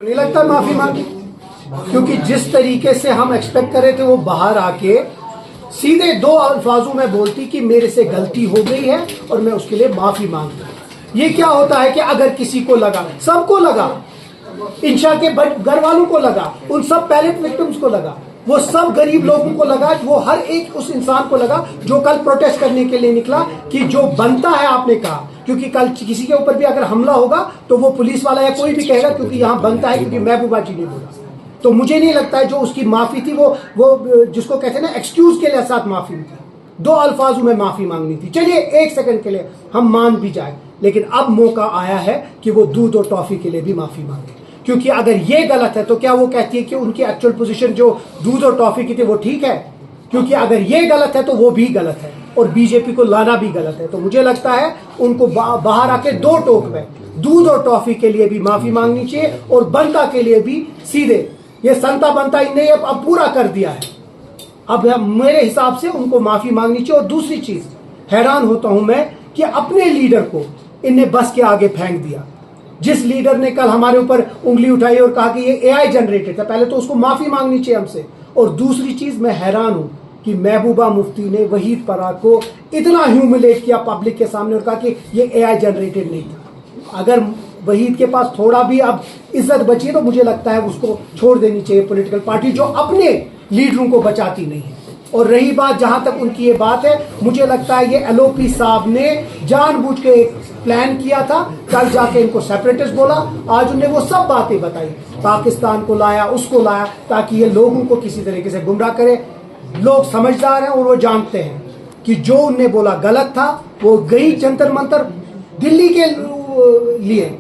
नहीं लगता माफी मांगी, क्योंकि जिस तरीके से हम एक्सपेक्ट कर रहे थे वो बाहर आके सीधे दो अल्फाजों में बोलती कि मेरे से गलती हो गई है और मैं उसके लिए माफी मांगता हूं। ये क्या होता है कि अगर किसी को लगा, सबको लगा, इंशा के घर वालों को लगा, उन सब पैलेट विक्टिम्स को लगा, वो सब गरीब लोगों को लगा, वो हर एक उस इंसान को लगा जो कल प्रोटेस्ट करने के लिए निकला कि जो बनता है आपने कहा, क्योंकि कल किसी के ऊपर भी अगर हमला होगा तो वो पुलिस वाला या कोई भी कहेगा क्योंकि यहाँ बनता है, क्योंकि महबूबा जी ने बोला। तो मुझे नहीं लगता है जो उसकी माफी थी वो जिसको कहते हैं ना एक्सक्यूज के लिए साथ माफी थी, दो अल्फाजों में माफी मांगनी थी। चलिए एक सेकंड के लिए हम मान भी जाए, लेकिन अब मौका आया है कि वो दूध और टॉफी के लिए भी माफी मांगे, क्योंकि अगर ये गलत है तो क्या वो कहती है कि उनकी एक्चुअल पोजीशन जो दूध और टॉफी की थी वो ठीक है? क्योंकि अगर ये गलत है तो वो भी गलत है और बीजेपी को लाना भी गलत है। तो मुझे लगता है उनको बाहर आके दो टोक में दूध और टॉफी के लिए भी माफी मांगनी चाहिए और बनता के लिए भी सीधे, ये संता बनता इनने अब पूरा कर दिया है, अब मेरे हिसाब से उनको माफी मांगनी चाहिए। और दूसरी चीज, हैरान होता हूं मैं कि अपने लीडर को इनने बस के आगे फेंक दिया। जिस लीडर ने कल हमारे ऊपर उंगली उठाई और कहा कि ये एआई जनरेटेड था, पहले तो उसको माफी मांगनी चाहिए हमसे। और दूसरी चीज, मैं हैरान हूं कि महबूबा मुफ्ती ने वहीद पराग को इतना ह्यूमिलेट किया पब्लिक के सामने और कहा कि ये एआई जनरेटेड नहीं था। अगर वहीद के पास थोड़ा भी अब इज्जत बची है तो मुझे लगता है उसको छोड़ देनी चाहिए पॉलिटिकल पार्टी जो अपने लीडरों को बचाती नहीं है। और रही बात जहां तक उनकी ये बात है, मुझे लगता है ये एलओपी साहब ने जानबूझ के एक प्लान किया था, कल जाके इनको सेपरेटिस्ट बोला, आज उन्हें वो सब बातें बताई, पाकिस्तान को लाया, उसको लाया, ताकि ये लोगों को किसी तरीके से गुमराह करे। लोग समझदार हैं और वो जानते हैं कि जो उनने बोला गलत था। वो गई जंतर मंतर दिल्ली के लिए,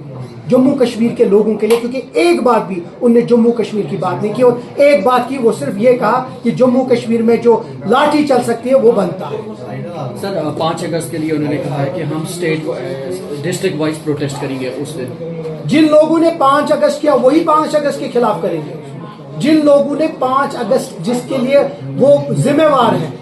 जम्मू कश्मीर के लोगों के लिए, क्योंकि एक बात भी उनने जम्मू कश्मीर की बात नहीं की, और एक बात की वो सिर्फ ये कहा कि जम्मू कश्मीर में जो लाठी चल सकती है वो बनता है। सर 5 अगस्त के लिए उन्होंने कहा है कि हम स्टेट डिस्ट्रिक्ट वाइज प्रोटेस्ट करेंगे उस दिन। जिन लोगों ने 5 अगस्त किया वही 5 अगस्त के खिलाफ करेंगे। जिन लोगों ने 5 अगस्त जिसके लिए वो जिम्मेवार है,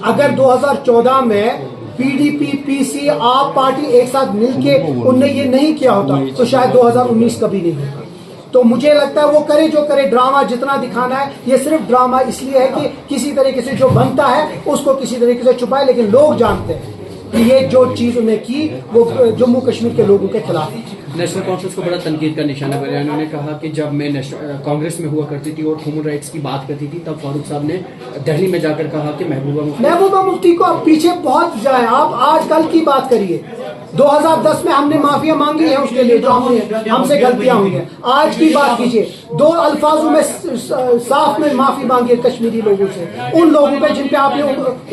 अगर 2014 में पीडीपी, पीसी, आप पार्टी एक साथ मिलके उनने ये नहीं किया होता तो शायद 2019 कभी नहीं होता। तो मुझे लगता है वो करे जो करे, ड्रामा जितना दिखाना है, ये सिर्फ ड्रामा इसलिए है कि किसी तरीके से जो बनता है उसको किसी तरीके से छुपाए, लेकिन लोग जानते हैं कि ये जो चीज उन्हें की वो जम्मू कश्मीर के लोगों के खिलाफ है। नेशनल कॉन्फ्रेंस को बड़ा तनकीद का निशाना बनाया। उन्होंने कहा कि जब मैं कांग्रेस में हुआ करती थी और ह्यूमन राइट्स की बात करती थी तब फारूक साहब ने दिल्ली में जाकर कहा कि महबूबा मुफ्ती को आप पीछे बहुत जाए, आप आज कल की बात करिए। 2010 में हमने माफिया मांगी है उसके लिए जो हमसे गलतियां हुई हैं। आज की बात कीजिए, दो अल्फाजों में साफ में माफी मांगी है कश्मीरी लोगों से, उन लोगों पे जिन पे आपने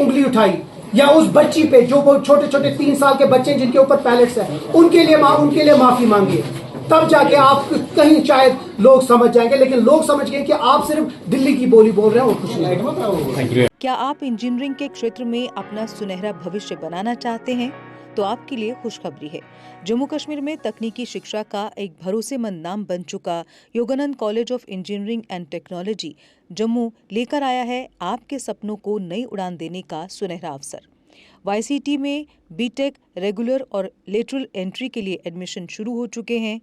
उंगली उठाई, या उस बच्ची पे जो वो छोटे छोटे 3 साल के बच्चे जिनके ऊपर पैलेट्स है, उनके लिए माफी मांगिए, तब जाके आप कहीं शायद लोग समझ जाएंगे। लेकिन लोग समझ गए कि आप सिर्फ दिल्ली की बोली बोल रहे हैं और कुछ नहीं। क्या आप इंजीनियरिंग के क्षेत्र में अपना सुनहरा भविष्य बनाना चाहते हैं? तो आपके लिए खुशखबरी है। जम्मू कश्मीर में तकनीकी शिक्षा का एक भरोसेमंद नाम बन चुका Yogananda college of engineering and technology Jammu लेकर आया है आपके सपनों को नई उड़ान देने का सुनहरा अवसर। वाईसीटी में बीटेक रेगुलर और लेटरल एंट्री के लिए एडमिशन शुरू हो चुके हैं।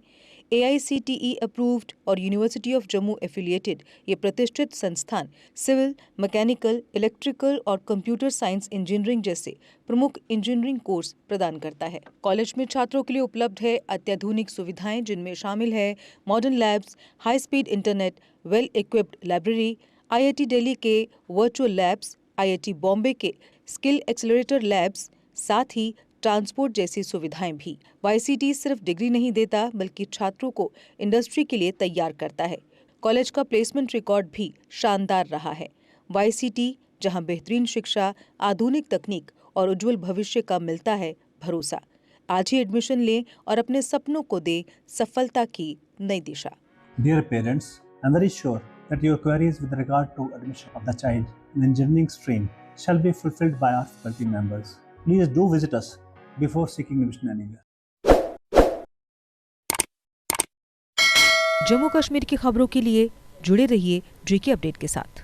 AICTE अप्रूव्ड और यूनिवर्सिटी ऑफ जम्मू एफिलिएटेड ये प्रतिष्ठित संस्थान सिविल, मैकेनिकल, इलेक्ट्रिकल और कंप्यूटर साइंस इंजीनियरिंग जैसे प्रमुख इंजीनियरिंग कोर्स प्रदान करता है। कॉलेज में छात्रों के लिए उपलब्ध है अत्याधुनिक सुविधाएं, जिनमें शामिल है modern labs, high speed internet, well equipped library, IIT Delhi के वर्चुअल लैब्स, IIT बॉम्बे के स्किल एक्सेलरेटर लैब्स, साथ ही ट्रांसपोर्ट जैसी सुविधाएं भी। वाईसीटी सिर्फ डिग्री नहीं देता बल्कि छात्रों को इंडस्ट्री के लिए तैयार करता है। कॉलेज का प्लेसमेंट रिकॉर्ड भी शानदार रहा है। वाईसीटी, जहां बेहतरीन शिक्षा, आधुनिक तकनीक और उज्जवल भविष्य का मिलता है भरोसा। आज ही एडमिशन लें और अपने सपनों को दे सफलता की नई दिशा। Dear parents, I am very sure that your queries with regard to admission of the child in engineering stream shall be fulfilled by our faculty members. Please do visit us before seeking admission anywhere. Jammu Kashmir की खबरों के लिए जुड़े रहिए GK update के साथ।